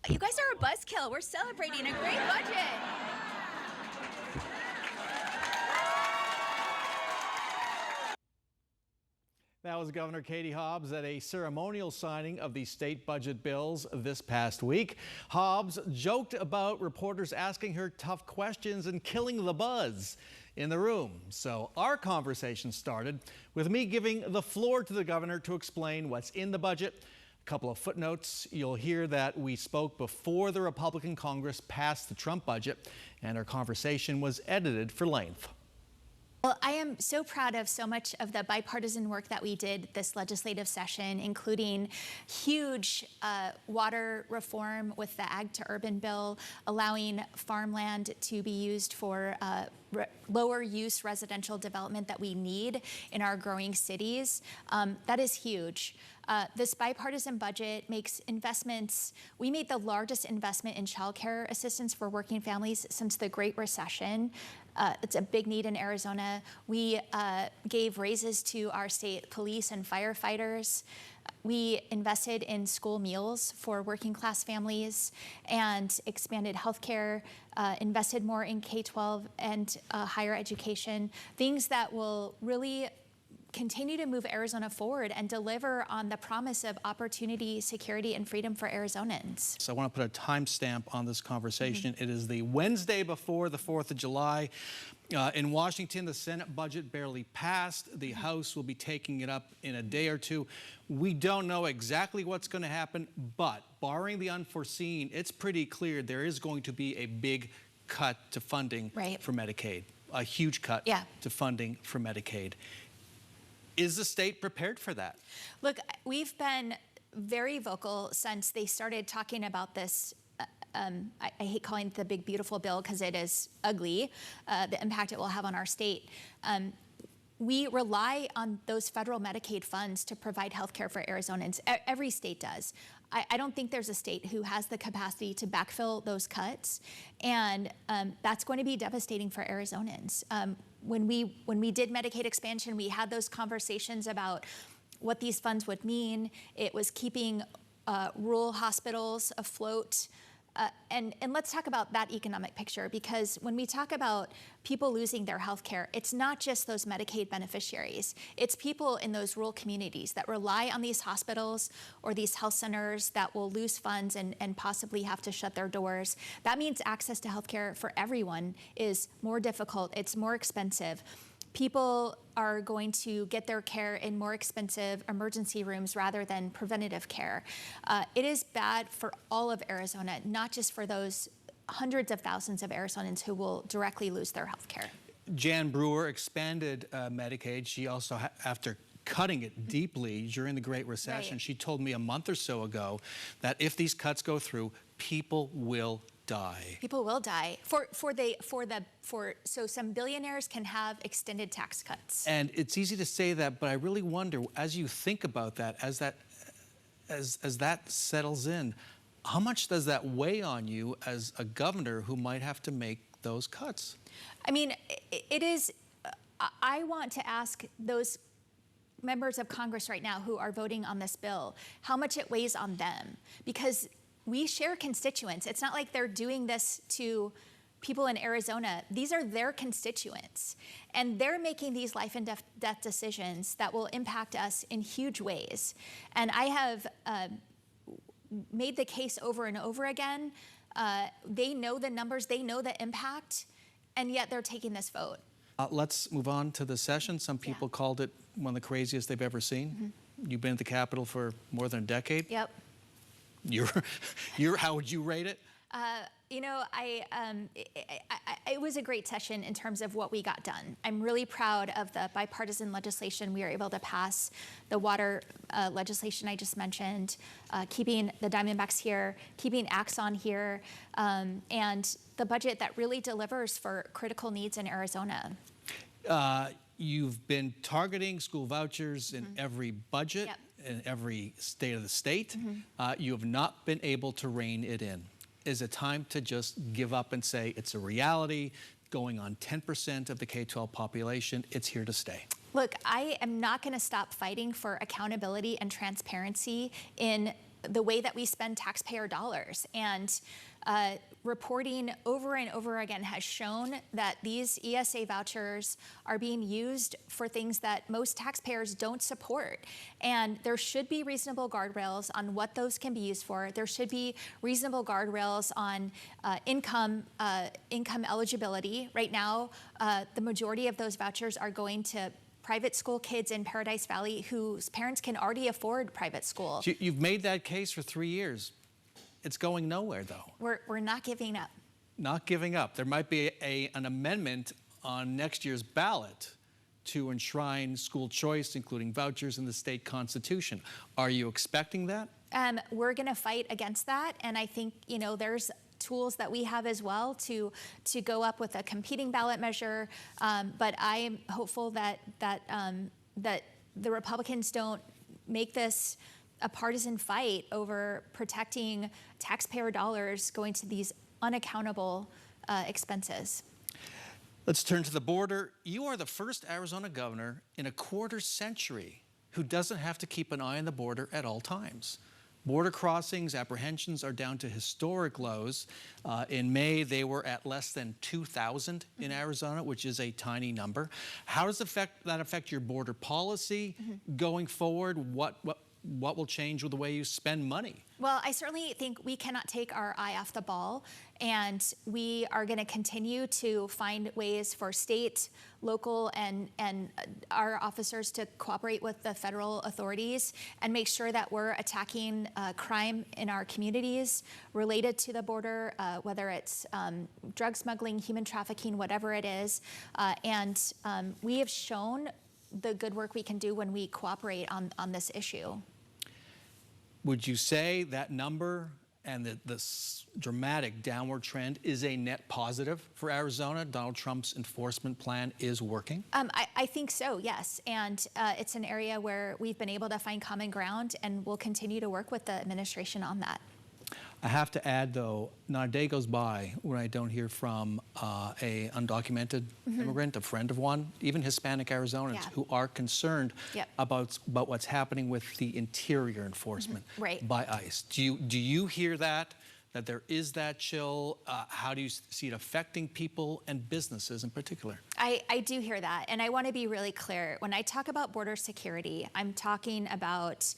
You guys are a buzzkill. We're celebrating a great budget. That was Governor Katie Hobbs at a ceremonial signing of the state budget bills this past week. Hobbs joked about reporters asking her tough questions and killing the buzz in the room. So our conversation started with me giving the floor to the governor to explain what's in the budget. A couple of footnotes. You'll hear that we spoke before the Republican Congress passed the Trump budget, and our conversation was edited for length. Well, I am so proud of so much of the bipartisan work that we did this legislative session, including huge water reform with the Ag to Urban bill, allowing farmland to be used for lower use residential development that we need in our growing cities. That is huge. This bipartisan budget makes investments. We made the largest investment in childcare assistance for working families since the Great Recession. It's a big need in Arizona. We gave raises to our state police and firefighters. We invested in school meals for working class families and expanded healthcare, invested more in K-12 and higher education, things that will really continue to move Arizona forward and deliver on the promise of opportunity, security, and freedom for Arizonans. So I want to put a timestamp on this conversation. It is the Wednesday before the 4th of July. In Washington, the Senate budget barely passed. The House will be taking it up in a day or two. We don't know exactly what's going to happen, but barring the unforeseen, it's pretty clear there is going to be a big cut to funding for Medicaid, a huge cut to funding for Medicaid. Is the state prepared for that? Look, we've been very vocal since they started talking about this. I hate calling it the big, beautiful bill because it is ugly, the impact it will have on our state. We rely on those federal Medicaid funds to provide health care for Arizonans. Every state does. I don't think there's a state who has the capacity to backfill those cuts, and that's going to be devastating for Arizonans. When we did Medicaid expansion, we had those conversations about what these funds would mean. It was keeping rural hospitals afloat. And let's talk about that economic picture, because when we talk about people losing their health care, it's not just those Medicaid beneficiaries. It's people in those rural communities that rely on these hospitals or these health centers that will lose funds and possibly have to shut their doors. That means access to health care for everyone is more difficult. It's more expensive. People are going to get their care in more expensive emergency rooms rather than preventative care. It is bad for all of Arizona, not just for those hundreds of thousands of Arizonans who will directly lose their health care. Jan Brewer expanded Medicaid. She also, after cutting it deeply during the Great Recession, she told me a month or so ago that if these cuts go through, people will die. People will die so some billionaires can have extended tax cuts. And it's easy to say that, but I really wonder, as you think about that, as that settles in, how much does that weigh on you as a governor who might have to make those cuts? I mean, it is. I want to ask those members of Congress right now who are voting on this bill how much it weighs on them, because we share constituents. It's not like they're doing this to people in Arizona. These are their constituents, and they're making these life and death decisions that will impact us in huge ways. And I have made the case over and over again. They know the numbers, they know the impact, and yet they're taking this vote. Let's move on to the session. Some people called it one of the craziest they've ever seen. You've been at the Capitol for more than a decade. Yep. How would you rate it? You know, it was a great session in terms of what we got done. I'm really proud of the bipartisan legislation we were able to pass, the water legislation I just mentioned, keeping the Diamondbacks here, keeping Axon here, and the budget that really delivers for critical needs in Arizona. You've been targeting school vouchers in every budget, in every state of the state. You have not been able to rein it in. Is it time to just give up and say it's a reality, going on 10% of the K-12 population, it's here to stay? Look, I am not going to stop fighting for accountability and transparency in the way that we spend taxpayer dollars. And reporting over and over again has shown that these ESA vouchers are being used for things that most taxpayers don't support. And there should be reasonable guardrails on what those can be used for. There should be reasonable guardrails on income eligibility. Right now, the majority of those vouchers are going to private school kids in Paradise Valley whose parents can already afford private school. You've made that case for 3 years. It's going nowhere, though. We're not giving up. Not giving up. There might be an amendment on next year's ballot to enshrine school choice, including vouchers, in the state constitution. Are you expecting that? We're going to fight against that, and I think there's tools that we have as well to go up with a competing ballot measure. But I am hopeful that the Republicans don't make this a partisan fight over protecting taxpayer dollars going to these unaccountable expenses. Let's turn to the border. You are the first Arizona governor in a quarter century who doesn't have to keep an eye on the border at all times. Border crossings, apprehensions are down to historic lows. In May, they were at less than 2,000 in Arizona, which is a tiny number. How does that affect your border policy going forward? What will change with the way you spend money? Well, I certainly think we cannot take our eye off the ball, and we are going to continue to find ways for state, local, and our officers to cooperate with the federal authorities and make sure that we're attacking crime in our communities related to the border, whether it's drug smuggling, human trafficking, whatever it is. And we have shown the good work we can do when we cooperate on this issue. Would you say that number and the dramatic downward trend is a net positive for Arizona? Donald Trump's enforcement plan is working? I think so, yes. And it's an area where we've been able to find common ground, and we'll continue to work with the administration on that. I have to add, though, not a day goes by when I don't hear from a undocumented immigrant, a friend of one, even Hispanic Arizonans who are concerned about what's happening with the interior enforcement by ICE. Do you hear that there is that chill? How do you see it affecting people and businesses in particular? I do hear that, and I want to be really clear. When I talk about border security, I'm talking about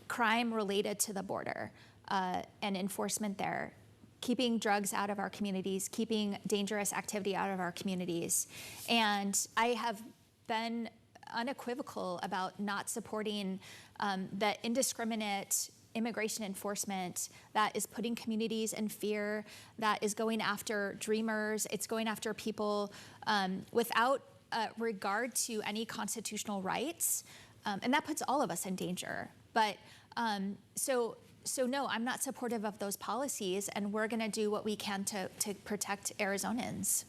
crime related to the border. And enforcement there, keeping drugs out of our communities, keeping dangerous activity out of our communities. And I have been unequivocal about not supporting the indiscriminate immigration enforcement that is putting communities in fear, that is going after dreamers, it's going after people without regard to any constitutional rights. And that puts all of us in danger. But So no, I'm not supportive of those policies, and we're going to do what we can to protect Arizonans.